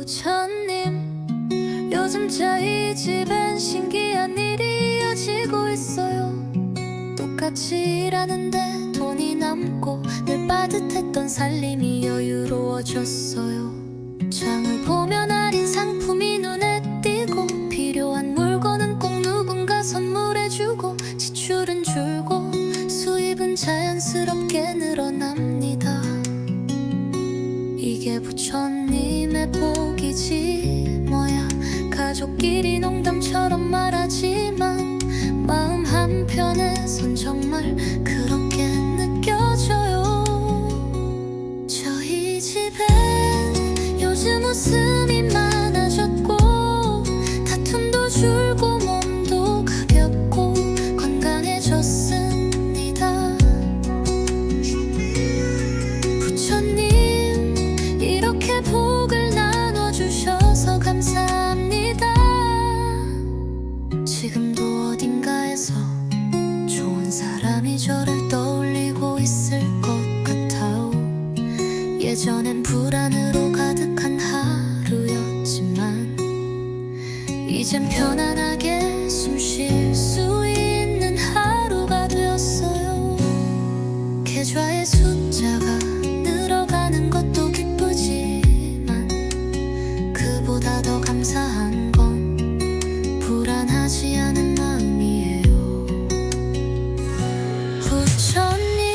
부처님, 요즘 저희 집엔 신기한 일이 이어지고 있어요. 똑같이 일하는데 돈이 남고 늘 빠듯했던 살림이 여유로워졌어요. 장을 보면 할인 상품이 눈에 띄고 필요한 물건은 꼭 누군가 선물해주고 지출은 줄고 수입은 자연스럽게 늘어납니다. 이게 부처님의 복이지 뭐야. 가족끼리 농담처럼 말하지만 마음 한편에선 정말 그렇게 느껴져요. 저희 집엔 요즘 웃음이 많아졌고 다툼도 줄고 몸도 가볍고 건강해졌습니다. 부처님, 이렇게 복을 나눠주셔서 감사합니다. 지금도 어딘가에서 좋은 사람이 저를 떠올리고 있을 것 같아요. 예전엔 불안으로 가득한 하루였지만 이젠 편안하게 숨 쉴 수 있는 하루가 되었어요. 계좌의 숫자가 늘어가는 것도 기쁘지만 그보다 더 감사한 건 불안하지 않은 마음이에요. 부처님,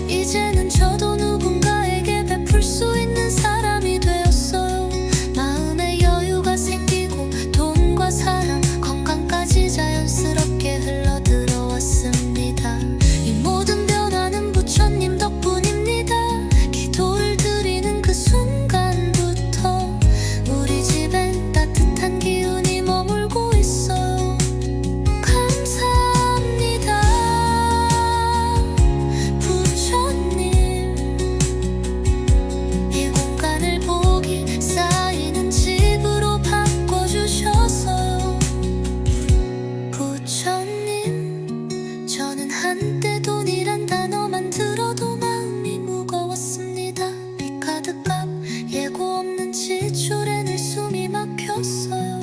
이제는 저도 누군가에게 베풀 수 있는 사람이 되었어요. 마음에 여유가 생기고 돈과 사랑, 건강까지 자연스럽게 흘러들어왔습니다. 이 모든 변화는 부처님 덕분입니다. 기도를 드리는 그 순간부터 우리 집엔 따뜻한 기운이 머물고 있어요. 감사합니다, 부처님. 이 공간을 복이 쌓이는 집으로 바꿔주셨어요. 부처님, 저는 한때 돈이란 단어만 들어도 마음이 무거웠습니다. 빚 가득값, 예고 없는 지출에 늘 숨이 막혔어요.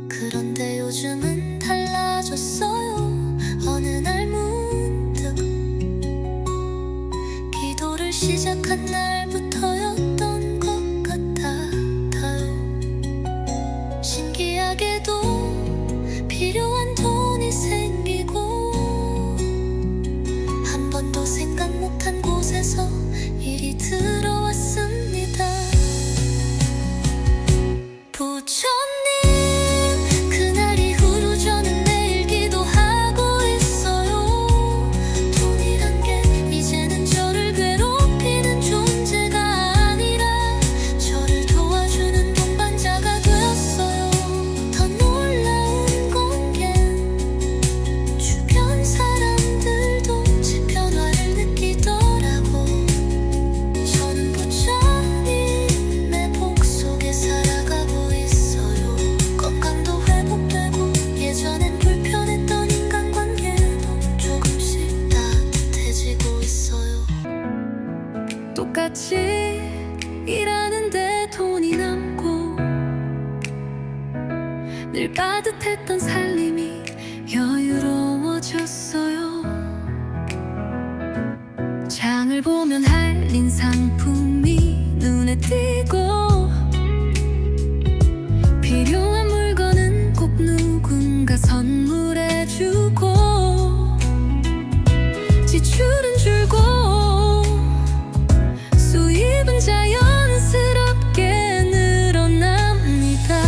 그런데 요즘은 달라졌어요. 어느 날 문득 기도를 시작한 날부터였던 것 같아요. 신기하게도 필요한 돈이 생기고 한 번도 생각 못한 곳에서 일이 들어왔습니다. 부처님, 그날 이후로 저는 매일 기도하고 있어요. 돈이란 게 이제는 저를 괴롭히는 존재가 아니라 저를 도와주는 동반자가 되었어요. 더 놀라운 건 게 주변 사람들도 제 변화를 느끼더라고. 저는 부처님의 복 속에 살아가고 있어요. 건강도 회복되고 예전엔 불편했던 인간관계도 조금씩 따뜻해지고 있어요. 똑같이 일하는데 돈이 남고 늘 빠듯했던 살림이 여유로워졌어요. 장을 보면 할인 상품이 눈에 띄고 필요한 물건은 꼭 누군가 선물해주고 지출은 줄고 수입은 자연스럽게 늘어납니다.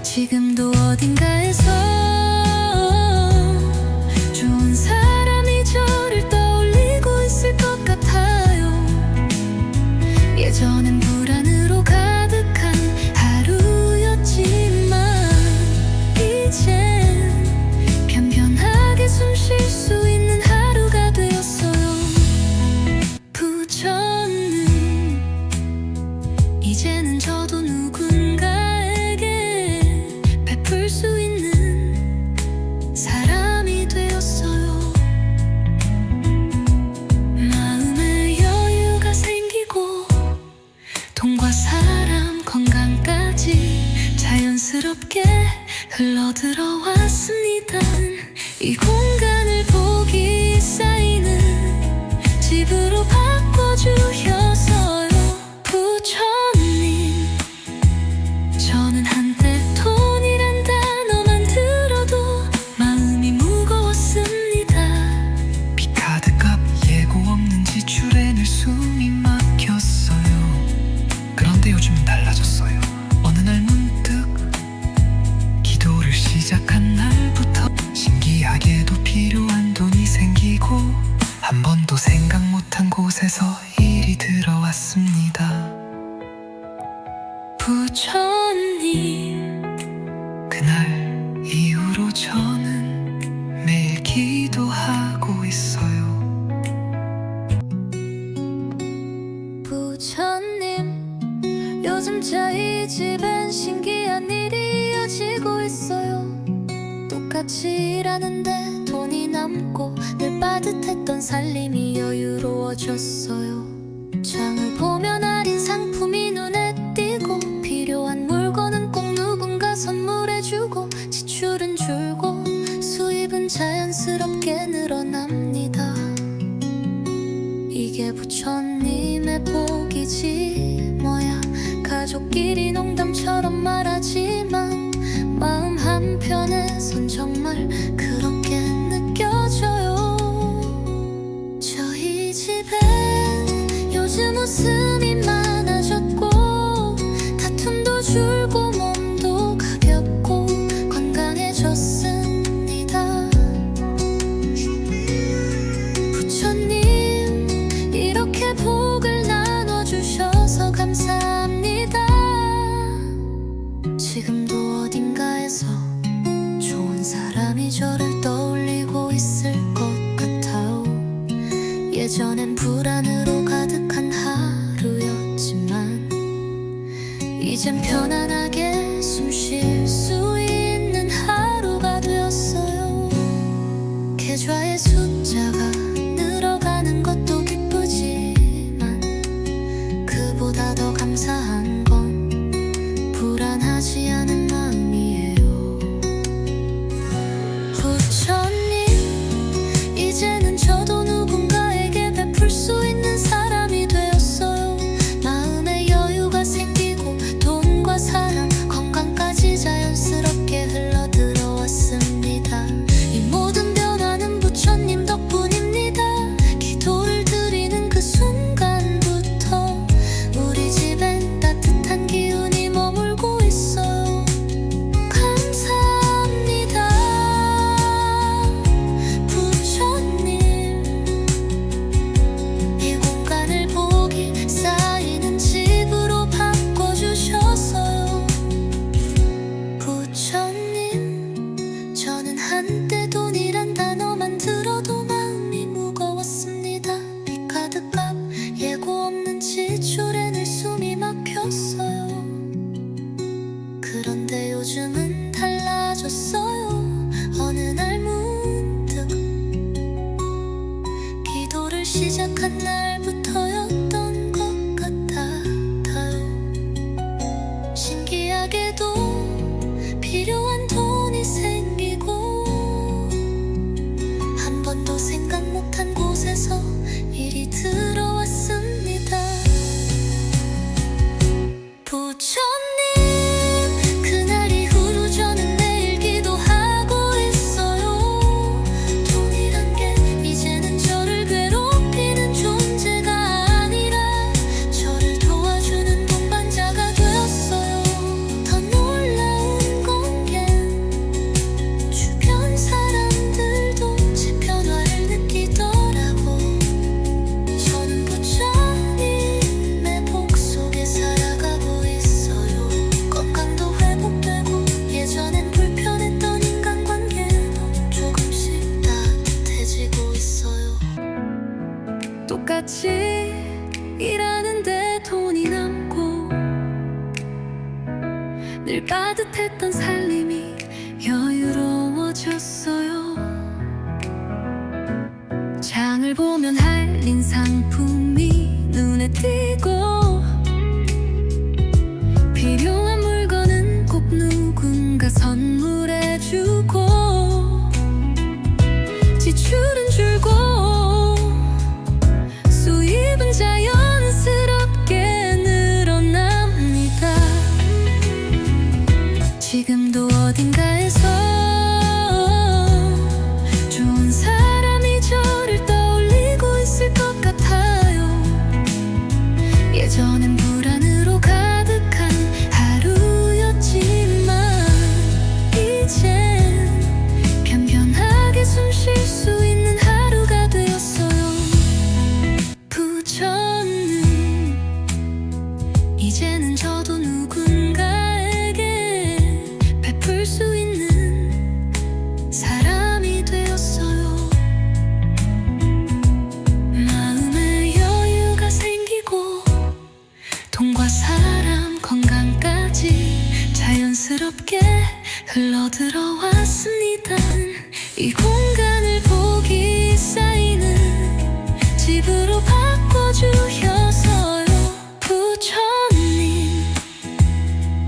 지금도 어딘가에서 좋은 사람이 저를 떠올리고 있을 것 같아요. 흘러들어왔습니다. 이 공간을 보기 쌓이는 집으로 바꿔주셔서요 부처님. 저는 한때 돈이란 단어만 들어도 마음이 무거웠습니다. 비 카드값 예고 없는 지출에 늘 숨이 막혔어요. 그런데 요즘은 달라졌어요. 어느 날 문득 기도를 시작한 날부터 신기하게도 필요한 돈이 생기고 한 번도 생각 못한 곳에서 일이 들어왔습니다. 부처님. 그날 이후로 저는 매일 기도하고 있어요. 부처님, 요즘 저희 집엔 신기한 일이 이어지고 있어요. 똑같이 일하는데 돈이 남고 늘 빠듯했던 살림이 여유로워졌어요. 장을 보면 할인 상품이 눈에 띄고 필요한 물건은 꼭 누군가 선물해주고 지출은 줄고 수입은 자연스럽게 늘어납니다. 이게 부처님의 복이지 뭐야. 가족끼리 농담처럼 말하지만 마음 한편에선 정말 그렇게 느껴져요. 저희 집엔 요즘 웃음이 많아졌고 다툼도 줄고 몸도 가볍고 건강해졌습니다. 부처님, 이렇게 복을 나눠주셔서 감사합니다. 지금도 어딘가에서 좋은 사람이 저를 떠올리고 있을 것 같아요. 예전엔 불안으로 가득한 하루였지만 이젠 편안하게 숨 쉴 수 있는 하루가 되었어요. 계좌의 숫자가 늘어가는 것도 기쁘지만 그보다 더 감사한 건 불안하지 않은 마음이에요. 부처님, 이제는 저도 누군가에게 베풀 수 있는 사람이 되었어요. 마음의 여유가 생기고 돈과 사랑, 건강까지 자연스럽게 흘러들어왔습니다. 이 모든 변화는 부처님 덕분입니다. 기도를 드리는 그 순간부터 우리 집엔 따뜻한 기운이 머물고 있어요. 감사합니다, 부처님. 이 공간을 보기 쌓이는 집으로 바꿔주셨어요. 부처님, 저는 한때 돈이란 단어만 들어도 마음이 무거웠습니다. 비 카드값 예고 없는 지출에 늘 숨이 막혔어요. 그런데 요즘은 달라졌어요. 어느 날 문득 기도를 시작한 날부터였던 것 같아요. 신기하게도 필요한 돈이 생기고 한 번도 생각 못한 곳에서 일이 들어왔습니다. 부처님, 그날 이후로 저는 매일 기도하고 있어요. 돈이란 게 이제는 저를 괴롭히는 존재가 아니라 저를 도와주는 동반자가 되었어요. 더 놀라운 건 게 주변 사람들도 제 변화를 느끼더라고. 저는 부처님의 복 속에 살아가고 있어요. 건강도 회복되고 예전엔 불편했던 인간관계도 조금씩 따뜻해지고 있어요. 똑같이 일하는데 돈이 남고 늘 따뜻했던 살림이 여유로워졌어요. 장을 보면 할인 상품이 눈에 띄고 필요한 물건은 꼭 누군가 선물해 흘러들어왔습니다. 이 공간을 보기 쌓이는 집으로 바꿔주셔서요. 부처님,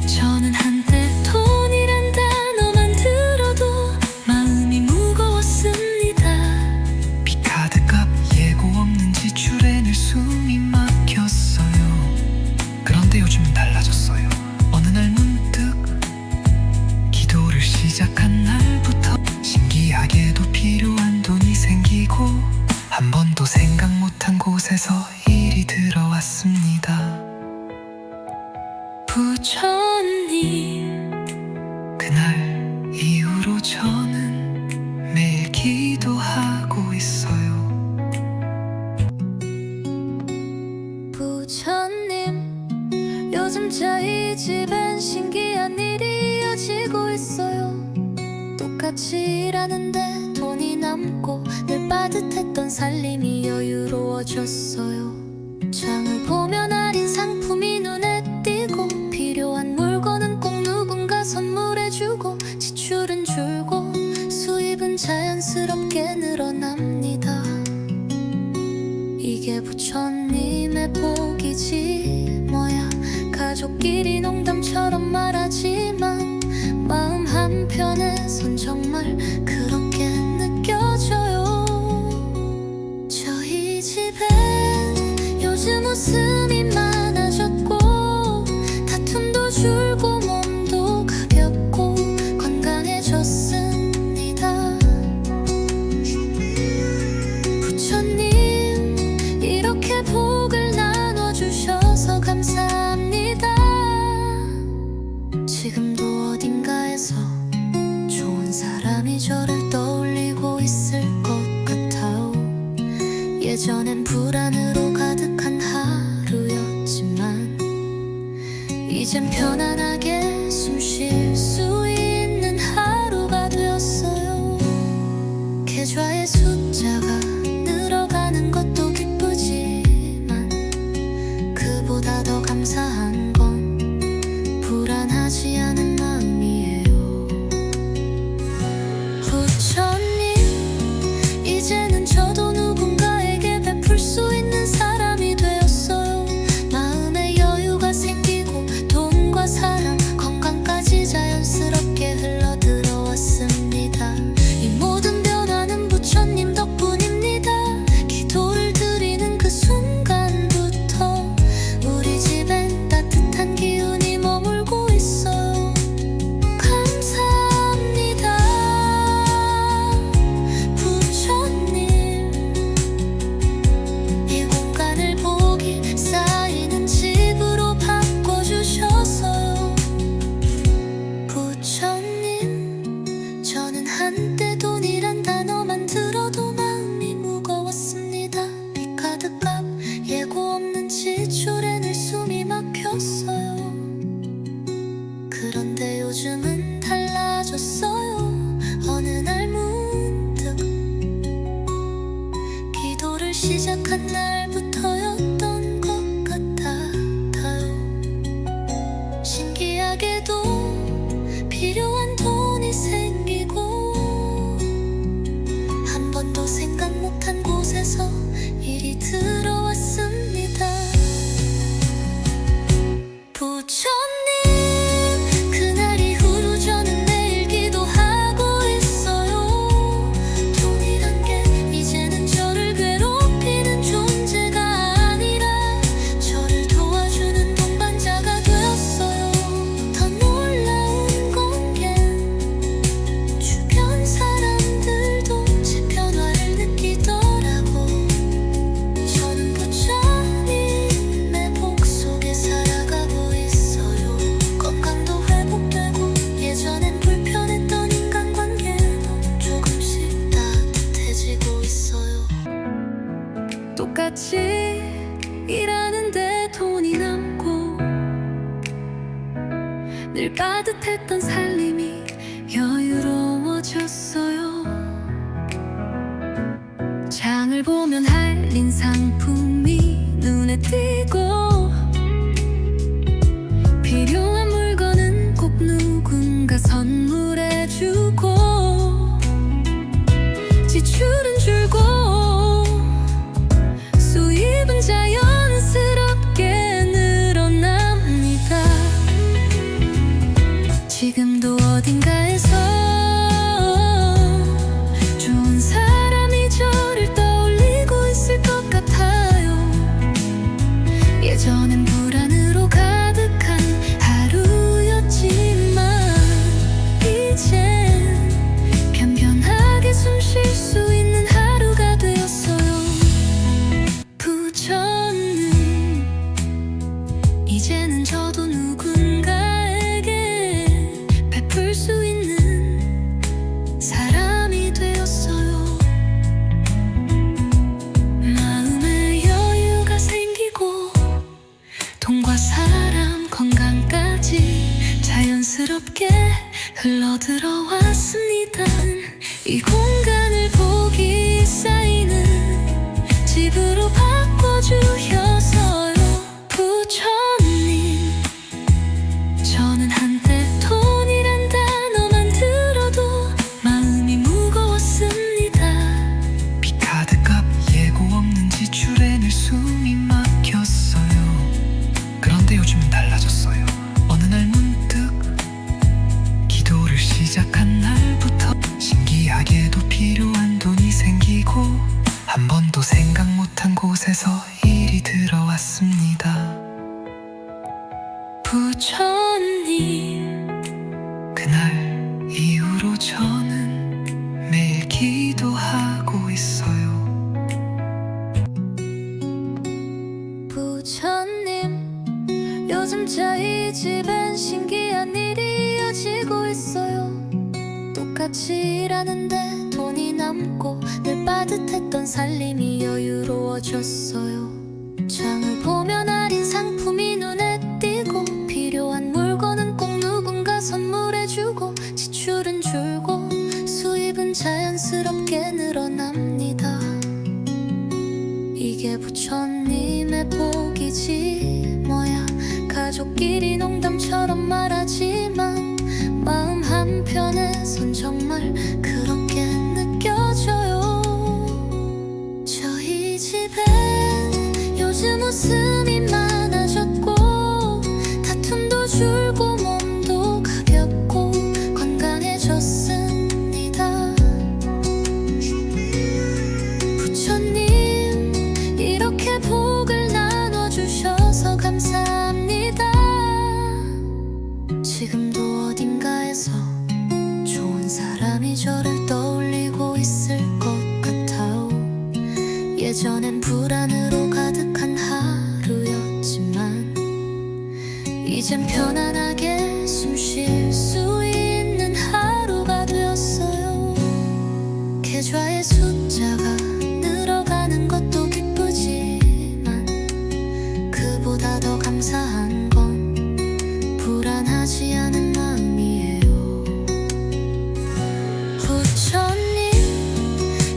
저는 한때 돈이란 단어만 들어도 마음이 무거웠습니다. 비카드값 예고 없는 지출에 늘 숨이 막혔어요. 그런데 요즘은 달라졌어요. 어느 날 문득 기도를 시작한 날부터 신기하게도 필요한 돈이 생기고 한 번도 생각 못한 곳에서 일이 들어왔습니다. 부처님, 그날 이후로 저는 매일 기도하고 있어요. 부처님, 요즘 저희 집엔 신기한 일이 이어지고 있어요. 똑같이 일하는데 돈이 남고 늘 빠듯했던 살림이 여유로워졌어요. 장을 보면 할인 상품이 눈에 띄고 필요한 물건은 꼭 누군가 선물해주고 지출은 줄고 수입은 자연스럽게 늘어납니다. 이게 부처님의 복이지 뭐야. 가족끼리 농담처럼 말하지만 마음 한편에선 정말 그렇게 느껴져요. 저희 집엔 요즘 웃음이 많아졌고 다툼도 줄고 몸도 가볍고 건강해졌습니다. 부처님, 이렇게 복을 나눠주셔서 감사합니다. 지금도 어딘가에서 좋은 사람이 저를 떠올리고 있을 것 같아요. 예전엔 불안으로 가득한 하루였지만 이젠 편안하게 숨 쉴 수 있는 하루가 되었어요. 계좌의 숫자가 늘어가는 것도 기쁘지만 그보다 더 감사한 건 불안하지 않은 마음이에요. 부처님, 이제는 저도 누군가에게 베풀 수 있는 사람이 되었어요. 마음에 여유가 생기고 돈과 사랑, 건강까지 자연스럽게 흘러들어왔습니다. 이 모든 변화는 부처님 덕분입니다. 기도를 드리는 그 순간부터 우리 집엔 따뜻한 기운이 머물고 있어요. 감사합니다, 부처님. 이 공간을 보기 쌓이는 집으로 바꿔주셔서요. 부처님, 저는 한때 돈이란 단어만 들어도 마음이 무거웠습니다. 비카드값 예고 없는 지출에 늘 숨이 막혔어요. 그런데 요즘은 달라졌어요. 어느 날 문득 기도를 시작한 날부터였던 것 같아요. 신기하게도 필요한 돈이 생기고 한 번도 생각 못한 곳에서 일이 들어왔습니다. 부처님, 그날 이후로 저는 매일 기도하고 있어요. 돈이란 게 이제는 저를 괴롭히는 존재가 아니라 저를 도와주는 동반자가 되었어요. 더 놀라운 건 게 주변 사람들도 제 변화를 느끼더라고. 저는 부처님의 복 속에 살아가고 있어요. 건강도 회복되고 예전엔 불편했던 인간관계도 조금씩 따뜻해지고 있어요. 똑같이 일하는데 돈이 남고 늘 따뜻했던 살림이 여유로워졌어요. 장을 보면 할인 상품이 눈에 띄고 필요한 물건은 꼭 누군가 선물해 예전엔 불안으로 가득한 하루였지만 이젠 편편하게 숨 쉴 수 있는 하루가 되었어요. 부처님, 이제는 저도 누군가에게 베풀 수 있는 사람이 되었어요. 마음의 여유가 생기고 돈과 사람 건강까지 자연스럽게 흘러들어왔습니다. 이 공간을 복이 쌓이는 집으로 바꿔주셔서요. 부처님, 저는 한때 돈이란 단어만 들어도 마음이 무거웠습니다. 비카드값 예고 없는 지출에 늘 숨이 막혔어요. 그런데 요즘은 달라졌어요. 어느 날 문득 기도를 시작한 날부터 신기하게도 필요한 돈이 생기고 한 번도 생각 못한 곳에서 일이 들어왔습니다. 부처님, 그날 이후로 저는 매일 기도하고 있어요. 부처님, 요즘 저희 집엔 신기한 일이 이어지고 있어요. 똑같이 일하는데 돈이 남고 늘 빠듯했던 살림이 여유로워졌어요. 장을 보면 할인 상품이 눈에 띄고 필요한 물건은 꼭 누군가 선물해주고 지출은 줄고 수입은 자연스럽게 늘어납니다. 이게 부처님의 복이지 뭐야. 가족끼리 농담처럼 말하지만 마음 한편에선 정말 그렇게 느껴져요. 저희 집엔 요즘 웃음이 많아졌고 다툼도 줄고 몸도 가볍고 건강해졌습니다. 부처님, 이렇게 복을 나눠주셔서 감사합니다. 지금도 어딘가에서 좋은 사람이 저를 떠올리고 있을 것 같아요. 예전엔 불안으로 가득한 하루였지만 이젠 편안하게 숨 쉴 수 있는 하루가 되었어요. 계좌의 숫자가 늘어가는 것도 기쁘지만 그보다 더 감사한 건 불안하지 않은 마음이에요. 부처님,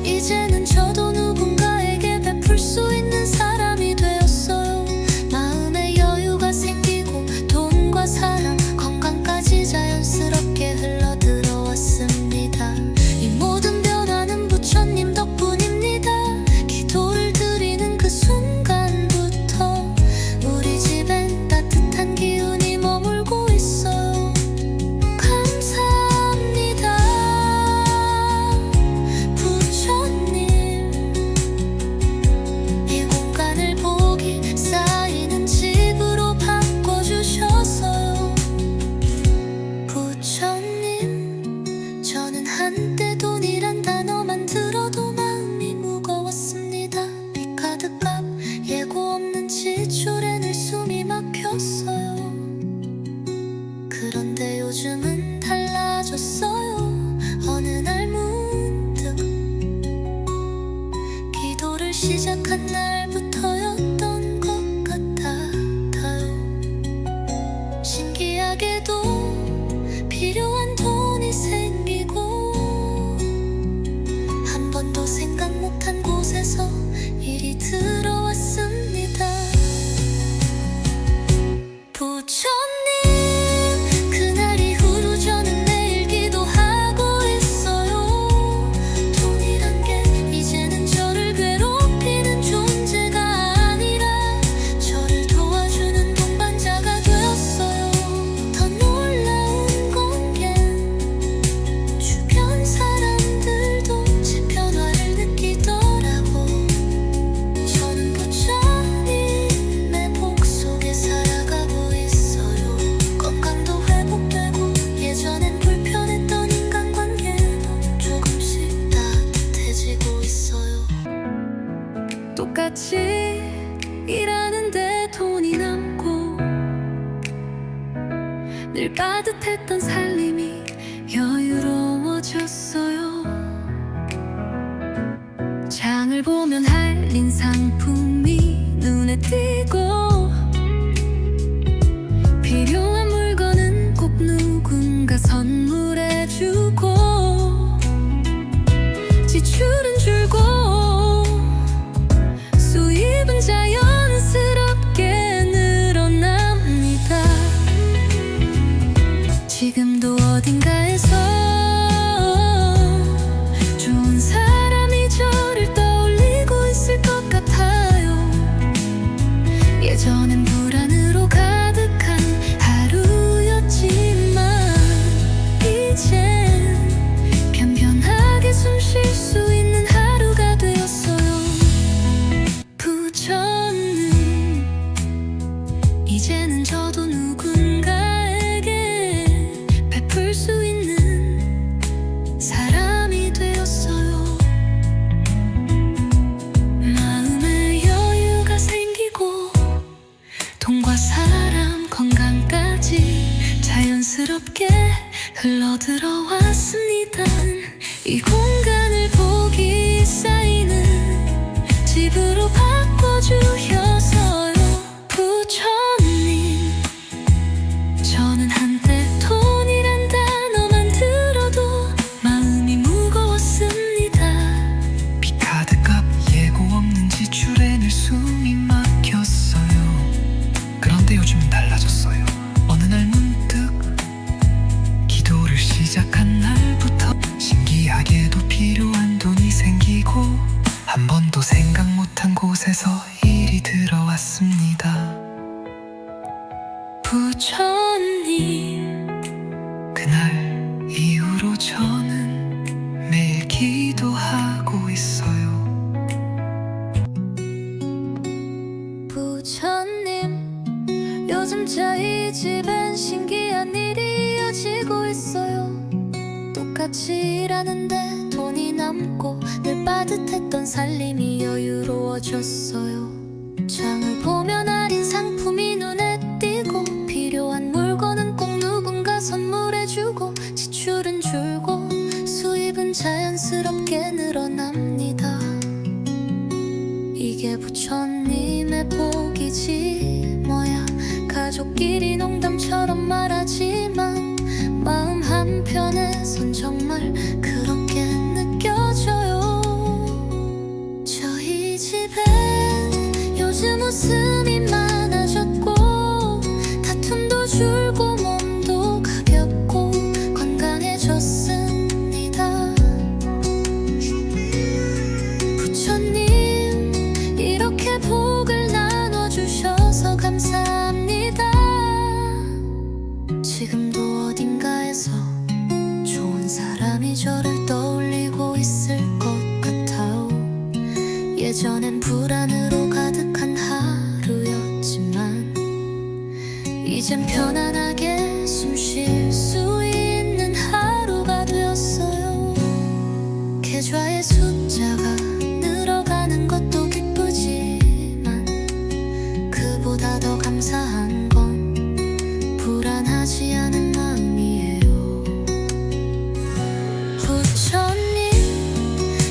이제는 저도 누군가에게 베풀 수 있는 사람이 되었어요. 마음의 여유가 생기고 돈과 사랑 늘 따뜻했던 살림이 여유로워졌어요. 장을 보면 할인 상품이 눈에 띄고 필요한 물건은 꼭 누군가 선물해주고 지출은 줄고 수입은 자연스럽게 늘어납니다. 지금도 어딘가에서 좋은 사람이 저를 떠올리고 있을 것 같아요. 예전엔 불안으로 가득한 하루였지만 이젠 편편하게 숨 쉴 수 있는 하루가 되었어요. 부처님, 이제는 저도 누군가에게 베풀 수 있는 사람이 되었어요. 마음에 여유가 생기고 돈과 사람, 건강까지 자연스럽게 흘러들어왔습니다. 이 공간을 복이 쌓이는 집으로 바꿔주셔서요. 부처님, 저는 한때 돈이란 단어만 들어도 마음이 무거웠습니다. 비카드값 예고 없는 지출에 늘 숨이 막혔어요. 그런데 요즘은 달라졌어요. 어느 날 문득 기도를 시작한 날부터 신기하게도 필요한 돈이 생기고 한 번도 생각 못한 곳에서 일이 들어왔습니다. 부처님, 그날 이후로 저는 매일 기도하고 있어요. 부처님, 요즘 저희 집엔 신기한 일이 이어지고 있어요. 똑같이 일하는데 돈이 남고 늘 빠듯했던 살림이 여유로워졌어요. 장을 보면 할인 상품이 눈에 띄고 필요한 물건은 꼭 누군가 선물해주고 지출은 줄고 수입은 자연스럽게 늘어납니다. 이게 부처님의 복이지 뭐야. 가족끼리 농담처럼 말하지만 마음 한편에선 정말 그렇게 느껴져요. 저희 집엔 요즘 웃음이 많아졌고 다툼도 줄고 몸도 가볍고 건강해졌습니다. 부처님, 이렇게 복을 나눠주셔서 감사합니다. 지금도 어딘가에서 좋은 사람이 저를 떠올리고 있을 것 같아요. 예전엔 불안으로 가득한 하루였지만 이젠 편안하게 숨 쉴 수 있는 하루가 되었어요. 계좌의 숫자가 늘어가는 것도 기쁘지만 그보다 더 감사한 건 불안하지 않은 마음이에요. 부처님,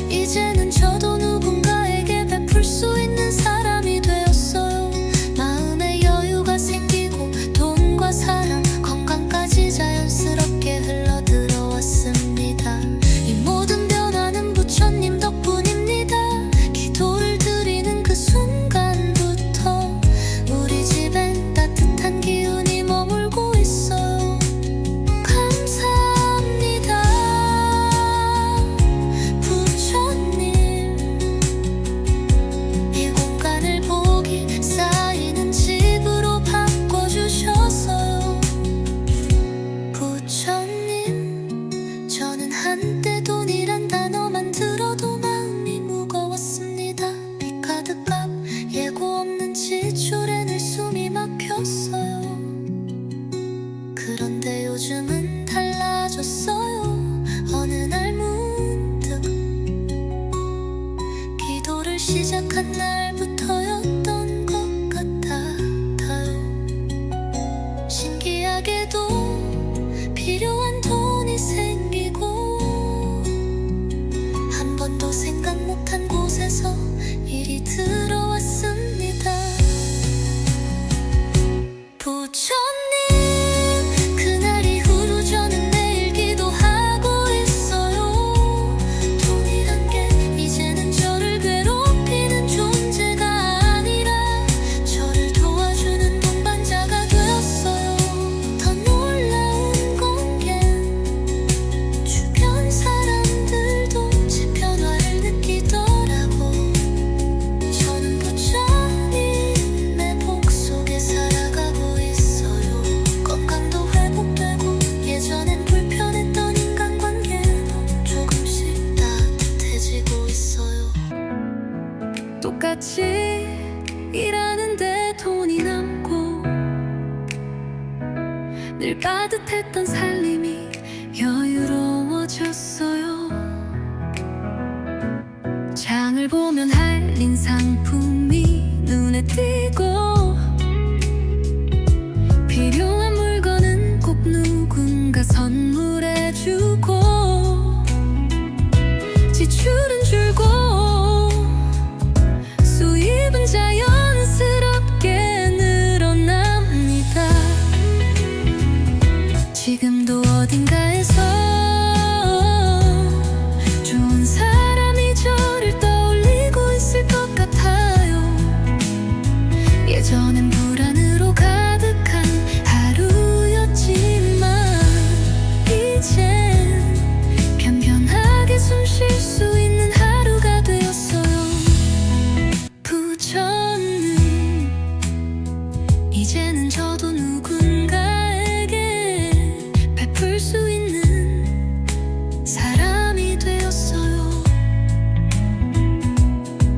이제는 저도 누군가에게 베풀 수 있는 사람이 되었어요. 마음에 여유가 생기고 돈과 사람, 건강까지 자연스럽게 흘러들어왔습니다. 이 모든 변화는 부처님 덕분입니다. 기도를 드리는 그 순간부터 우리 집엔 따뜻한 따뜻했던 살림이 여유로워졌어요. 장을 보면 할인 상품이 눈에 띄고 필요한 물건은 꼭 누군가 선물해주고 지출은 줄고 수입은 자연스럽게 늘어납니다. 지금도 어딘가에서 좋은 사람이 저를 떠올리고 있을 것 같아요. 예전엔 불안으로 가득한 하루였지만 이젠 편편하게 숨 쉴 수 있는 하루가 되었어요. 부처님, 이제는 저도 누군가에게 베풀 수 있는 사람이 되었어요.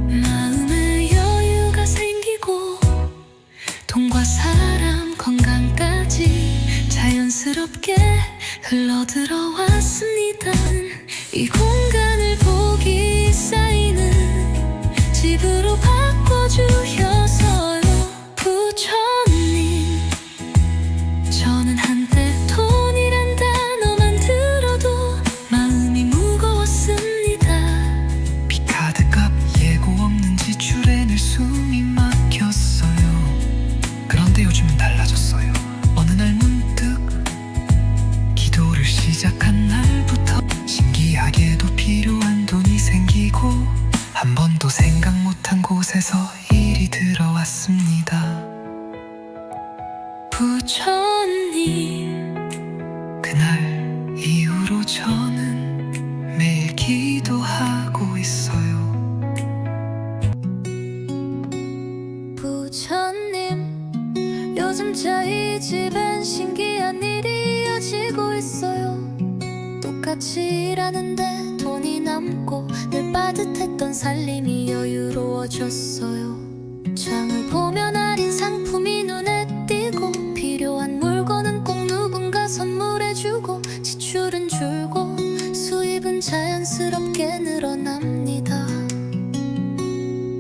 마음의 여유가 생기고 돈과 사람 건강까지 자연스럽게 흘러들어왔습니다. 이 공간을 복이 쌓이는 집으로 바꿔주셔서요. 부처님, 저는 한때 돈이란 단어만 들어도 마음이 무거웠습니다. 비카드값 예고 없는 지출에 늘 숨이 막혔어요. 그런데 요즘은 달라졌어요. 어느 날 문득 기도를 시작한 날부터 신기하게도 필요한 돈이 생기고 한 번도 생각 못한 곳에서 일이 들어왔습니다. 부처님, 그날 이후로 저는 매일 기도하고 있어요. 부처님, 요즘 저희 집엔 신기한 일이 이어지고 있어요. 똑같이 일하는데 돈이 남고 늘 빠듯했던 살림이 여유로워졌어요. 장을 보면 할인 상품이 눈에 띄고 필요한 물건은 꼭 누군가 선물해주고 지출은 줄고 수입은 자연스럽게 늘어납니다.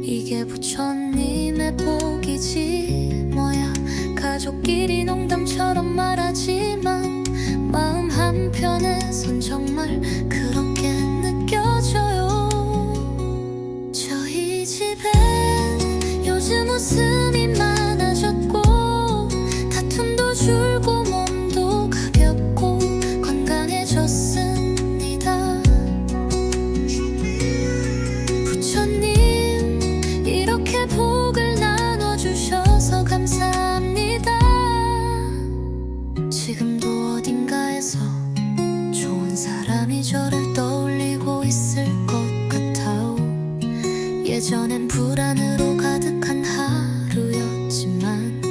이게 부처님의 복이지 뭐야. 가족끼리 농담처럼 말하지만 마음 한편에선 정말 그렇게 느껴져요. 저희 집엔 요즘 웃음이 많아졌고 다툼도 줄고 몸도 가볍고 건강해졌습니다. 부처님, 이렇게 복을 나눠주셔서 감사합니다. 지금도 어딘가에서 좋은 사람이 저를 떠올리고 있을 것 같아요. 예전엔 불안으로 가득한 하루였지만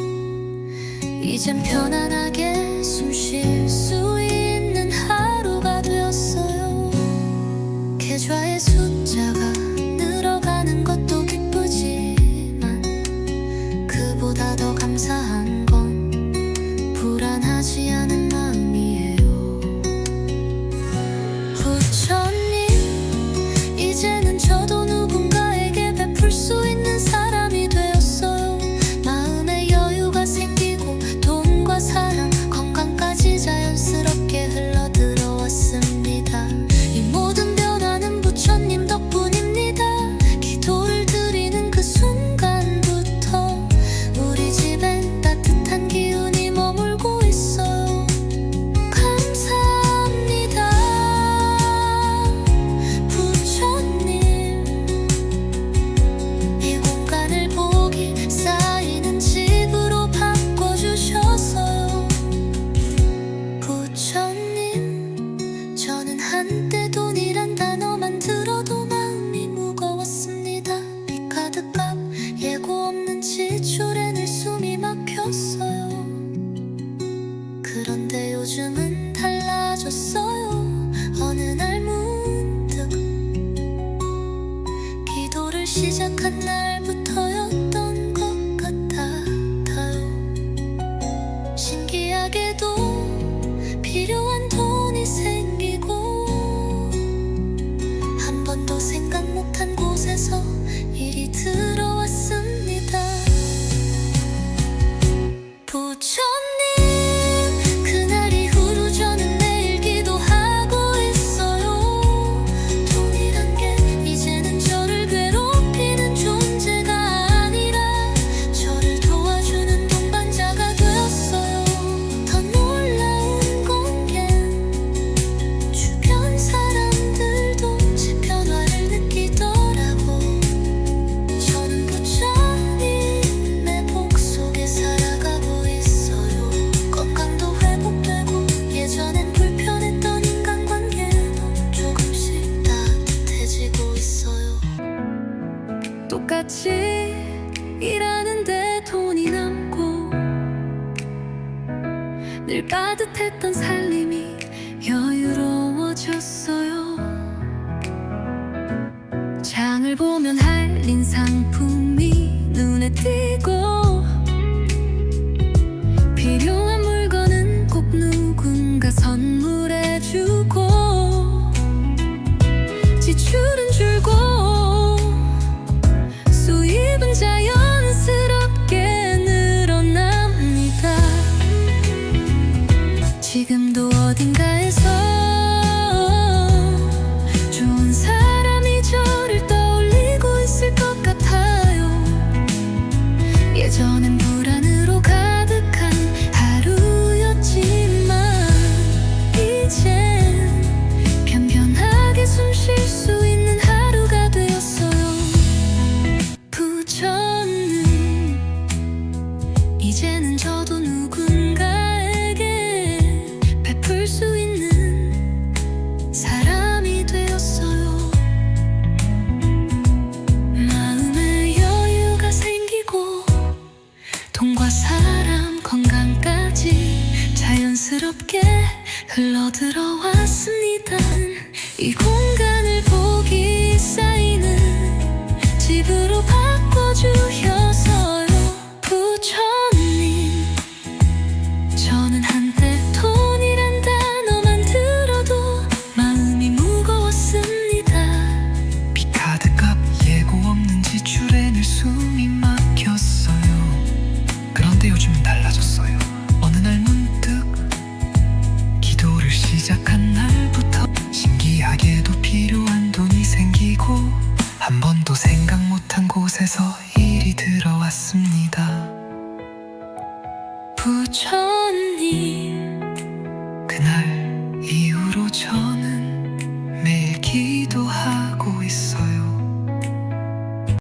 이젠 편안하게 숨 쉴 수 있는 하루가 되었어요. 계좌의 숫자가 늘어가는 것도 기쁘지만 그보다 더 감사한 건 불안하지 않은 마음이에요. 부처님, 이제는 저도 누군가에게 베풀 수 있는 사람이 되었어요. 마음의 여유가 생기고 돈과 사랑 건강까지 자연스럽게 흘러들어왔습니다. 이 모든 변화는 부처님 덕분입니다. 기도를 드리는 그 순간부터 우리 집엔 따뜻한 부처님 그날 이후로 저는 매일 기도하고 있어요. 돈이란 게 이제는 저를 괴롭히는 존재가 아니라 저를 도와주는 동반자가 되었어요. 더 놀라운 건 게 주변 사람들도 제 변화를 느끼더라고. 저는 부처님의 복 속에 살아가고 있어요. 건강도 회복되고 예전엔 불편했던 인간관계도 조금씩 따뜻해지고 있어요. 똑같이 일하는데 돈이 남고 늘 빠듯했던 살림이 여유로워졌어요. 장을 보면 할인 상품이 눈에 띄고 필요한 물건은 꼭 누군가 선물해주고 지출은 줄고 수입은 자연스럽게 늘어납니다. 지금도 어딘가에서 좋은 사람이 저를 떠올리고 있을 것 같아요. 예전엔 불안으로 가득한 하루였지만 이젠 편편하게 숨 쉴 수 있는 하루가 되었어요. 부처님 이제는 저도 누군가에게 베풀 수 있는 사람이 되었어요. 마음에 여유가 생기고 돈과 사람 건강까지 자연스럽게 흘러들어왔습니다. 이 공간을 복이 쌓이는 집으로 바꿔주셔서요. 부처님 저는 한때 돈이란 단어만 들어도 마음이 무거웠습니다. 비카드값 예고 없는 지출에 늘 숨이 막혔어요. 그런데 요즘은 달라졌어요. 어느 날 문득 기도를 시작한 날부터 신기하게도 필요한 돈이 생기고 한 번도 생각 못한 곳에서 일이 들어왔습니다. 부처님 그날 이후로 저